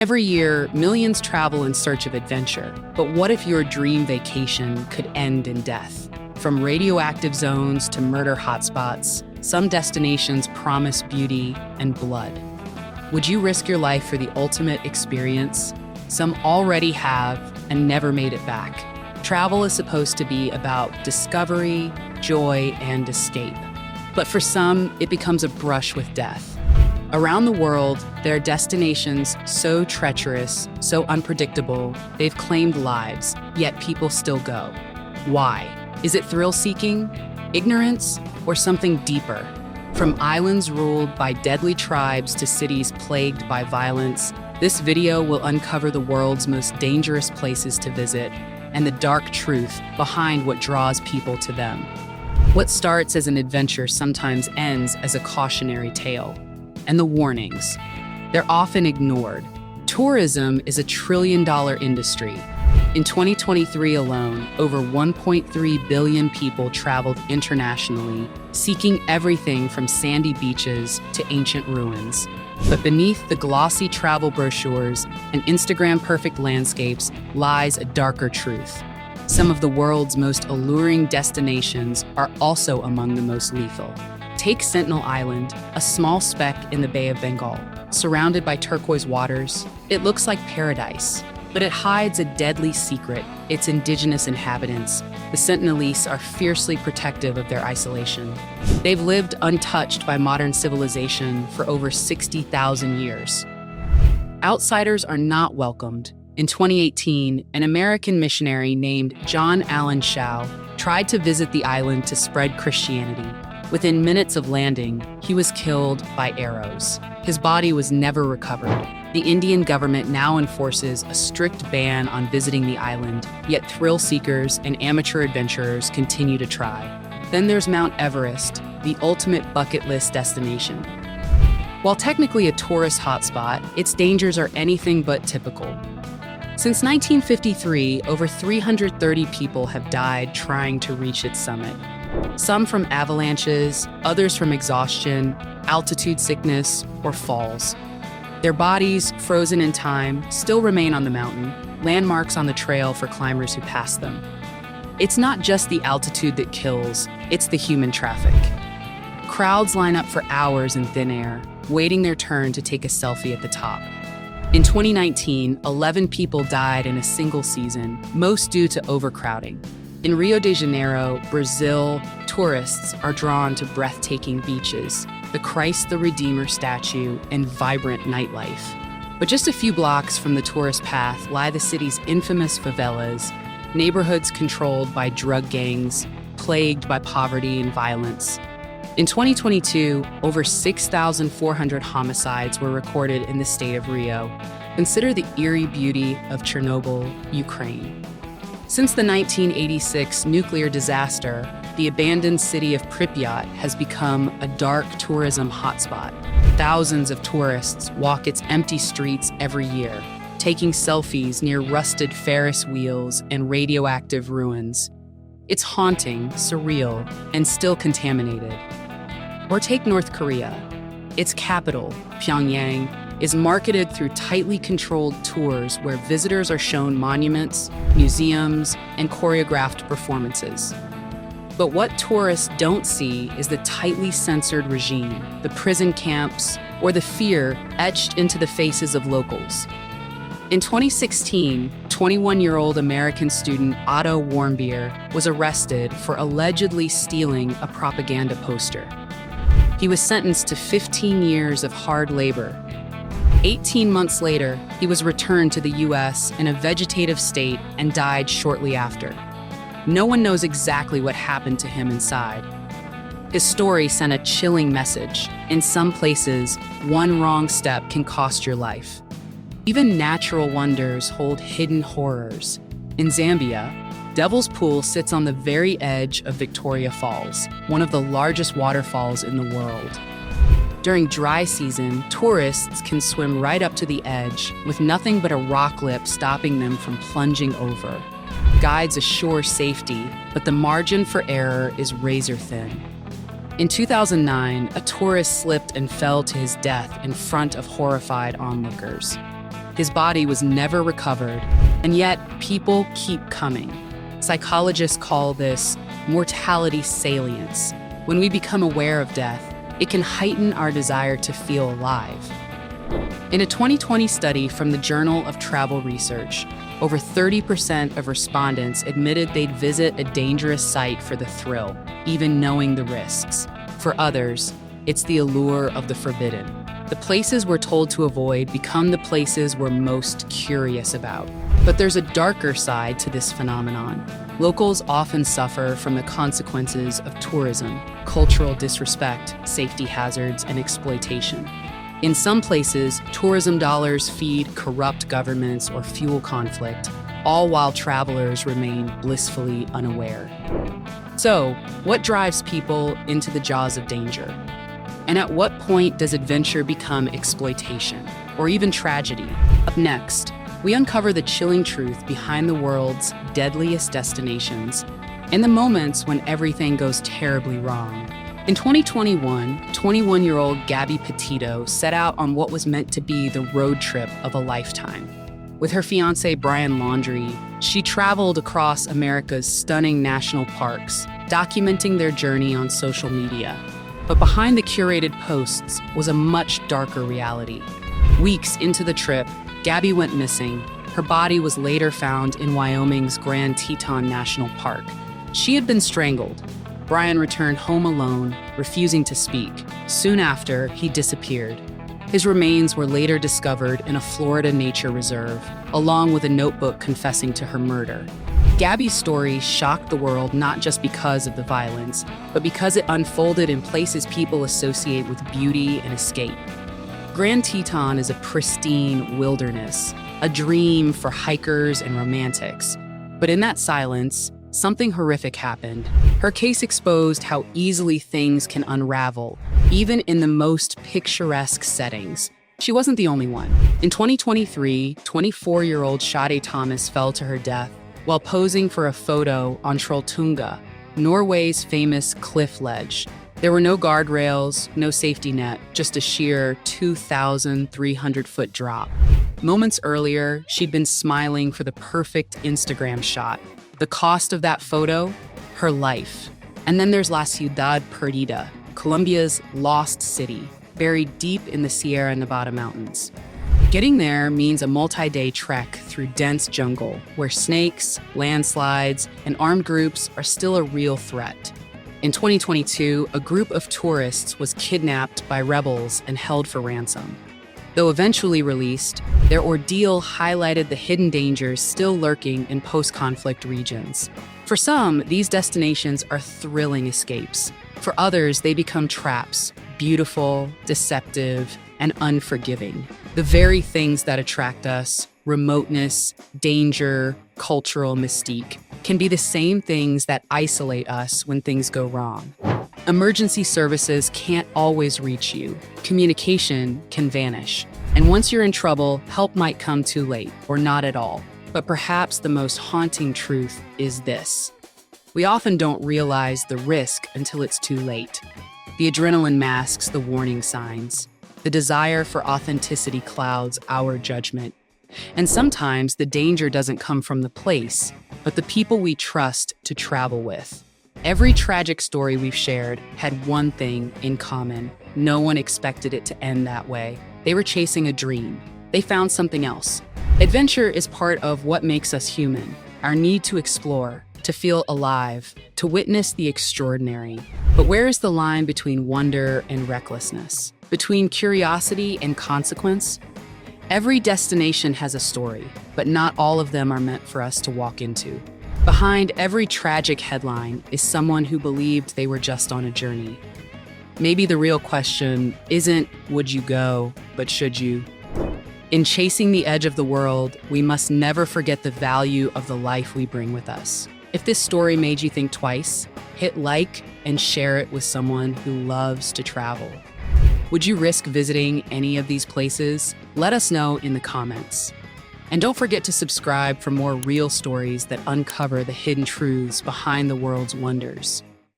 Every year, millions travel in search of adventure. But what if your dream vacation could end in death? From radioactive zones to murder hotspots, some destinations promise beauty and blood. Would you risk your life for the ultimate experience? Some already have and never made it back. Travel is supposed to be about discovery, joy, and escape. But for some, it becomes a brush with death. Around the world, there are destinations so treacherous, so unpredictable, they've claimed lives, yet people still go. Why? Is it thrill-seeking, ignorance, or something deeper? From islands ruled by deadly tribes to cities plagued by violence, this video will uncover the world's most dangerous places to visit and the dark truth behind what draws people to them. What starts as an adventure sometimes ends as a cautionary tale. And the warnings. They're often ignored. Tourism is a trillion-dollar industry. In 2023 alone, over 1.3 billion people traveled internationally, seeking everything from sandy beaches to ancient ruins. But beneath the glossy travel brochures and Instagram-perfect landscapes lies a darker truth. Some of the world's most alluring destinations are also among the most lethal. Take Sentinel Island, a small speck in the Bay of Bengal. Surrounded by turquoise waters, it looks like paradise. But it hides a deadly secret: its indigenous inhabitants. The Sentinelese are fiercely protective of their isolation. They've lived untouched by modern civilization for over 60,000 years. Outsiders are not welcomed. In 2018, an American missionary named John Allen Shaw tried to visit the island to spread Christianity. Within minutes of landing, he was killed by arrows. His body was never recovered. The Indian government now enforces a strict ban on visiting the island, yet thrill seekers and amateur adventurers continue to try. Then there's Mount Everest, the ultimate bucket list destination. While technically a tourist hotspot, its dangers are anything but typical. Since 1953, over 330 people have died trying to reach its summit. Some from avalanches, others from exhaustion, altitude sickness, or falls. Their bodies, frozen in time, still remain on the mountain, landmarks on the trail for climbers who pass them. It's not just the altitude that kills, it's the human traffic. Crowds line up for hours in thin air, waiting their turn to take a selfie at the top. In 2019, 11 people died in a single season, most due to overcrowding. In Rio de Janeiro, Brazil, tourists are drawn to breathtaking beaches, the Christ the Redeemer statue, and vibrant nightlife. But just a few blocks from the tourist path lie the city's infamous favelas, neighborhoods controlled by drug gangs, plagued by poverty and violence. In 2022, over 6,400 homicides were recorded in the state of Rio. Consider the eerie beauty of Chernobyl, Ukraine. Since the 1986 nuclear disaster, the abandoned city of Pripyat has become a dark tourism hotspot. Thousands of tourists walk its empty streets every year, taking selfies near rusted Ferris wheels and radioactive ruins. It's haunting, surreal, and still contaminated. Or take North Korea. Its capital, Pyongyang, is marketed through tightly controlled tours where visitors are shown monuments, museums, and choreographed performances. But what tourists don't see is the tightly censored regime, the prison camps, or the fear etched into the faces of locals. In 2016, 21-year-old American student Otto Warmbier was arrested for allegedly stealing a propaganda poster. He was sentenced to 15 years of hard labor. 18 months later, he was returned to the US in a vegetative state and died shortly after. No one knows exactly what happened to him inside. His story sent a chilling message. In some places, one wrong step can cost your life. Even natural wonders hold hidden horrors. In Zambia, Devil's Pool sits on the very edge of Victoria Falls, one of the largest waterfalls in the world. During dry season, tourists can swim right up to the edge, with nothing but a rock lip stopping them from plunging over. Guides assure safety, but the margin for error is razor thin. In 2009, a tourist slipped and fell to his death in front of horrified onlookers. His body was never recovered, and yet people keep coming. Psychologists call this mortality salience. When we become aware of death, it can heighten our desire to feel alive. In a 2020 study from the Journal of Travel Research, over 30% of respondents admitted they'd visit a dangerous site for the thrill, even knowing the risks. For others, it's the allure of the forbidden. The places we're told to avoid become the places we're most curious about. But there's a darker side to this phenomenon. Locals often suffer from the consequences of tourism, cultural disrespect, safety hazards, and exploitation. In some places, tourism dollars feed corrupt governments or fuel conflict, all while travelers remain blissfully unaware. So, what drives people into the jaws of danger? And at what point does adventure become exploitation, or even tragedy? Up next, we uncover the chilling truth behind the world's deadliest destinations and the moments when everything goes terribly wrong. In 2021, 21-year-old Gabby Petito set out on what was meant to be the road trip of a lifetime. With her fiancé Brian Laundrie, she traveled across America's stunning national parks, documenting their journey on social media. But behind the curated posts was a much darker reality. Weeks into the trip, Gabby went missing. Her body was later found in Wyoming's Grand Teton National Park. She had been strangled. Brian returned home alone, refusing to speak. Soon after, he disappeared. His remains were later discovered in a Florida nature reserve, along with a notebook confessing to her murder. Gabby's story shocked the world not just because of the violence, but because it unfolded in places people associate with beauty and escape. Grand Teton is a pristine wilderness, a dream for hikers and romantics. But in that silence, something horrific happened. Her case exposed how easily things can unravel, even in the most picturesque settings. She wasn't the only one. In 2023, 24-year-old Sade Thomas fell to her death while posing for a photo on Trolltunga, Norway's famous cliff ledge. There were no guardrails, no safety net, just a sheer 2,300-foot drop. Moments earlier, she'd been smiling for the perfect Instagram shot. The cost of that photo? Her life. And then there's La Ciudad Perdida, Colombia's lost city, buried deep in the Sierra Nevada mountains. Getting there means a multi-day trek through dense jungle, where snakes, landslides, and armed groups are still a real threat. In 2022, a group of tourists was kidnapped by rebels and held for ransom. Though eventually released, their ordeal highlighted the hidden dangers still lurking in post-conflict regions. For some, these destinations are thrilling escapes. For others, they become traps, beautiful, deceptive, and unforgiving. The very things that attract us, remoteness, danger, cultural mystique, can be the same things that isolate us when things go wrong. Emergency services can't always reach you. Communication can vanish. And once you're in trouble, help might come too late, or not at all. But perhaps the most haunting truth is this. We often don't realize the risk until it's too late. The adrenaline masks the warning signs. The desire for authenticity clouds our judgment. And sometimes the danger doesn't come from the place, but the people we trust to travel with. Every tragic story we've shared had one thing in common. No one expected it to end that way. They were chasing a dream. They found something else. Adventure is part of what makes us human, our need to explore, to feel alive, to witness the extraordinary. But where is the line between wonder and recklessness? Between curiosity and consequence? Every destination has a story, but not all of them are meant for us to walk into. Behind every tragic headline is someone who believed they were just on a journey. Maybe the real question isn't, would you go, but should you? In chasing the edge of the world, we must never forget the value of the life we bring with us. If this story made you think twice, hit like and share it with someone who loves to travel. Would you risk visiting any of these places? Let us know in the comments. And don't forget to subscribe for more real stories that uncover the hidden truths behind the world's wonders.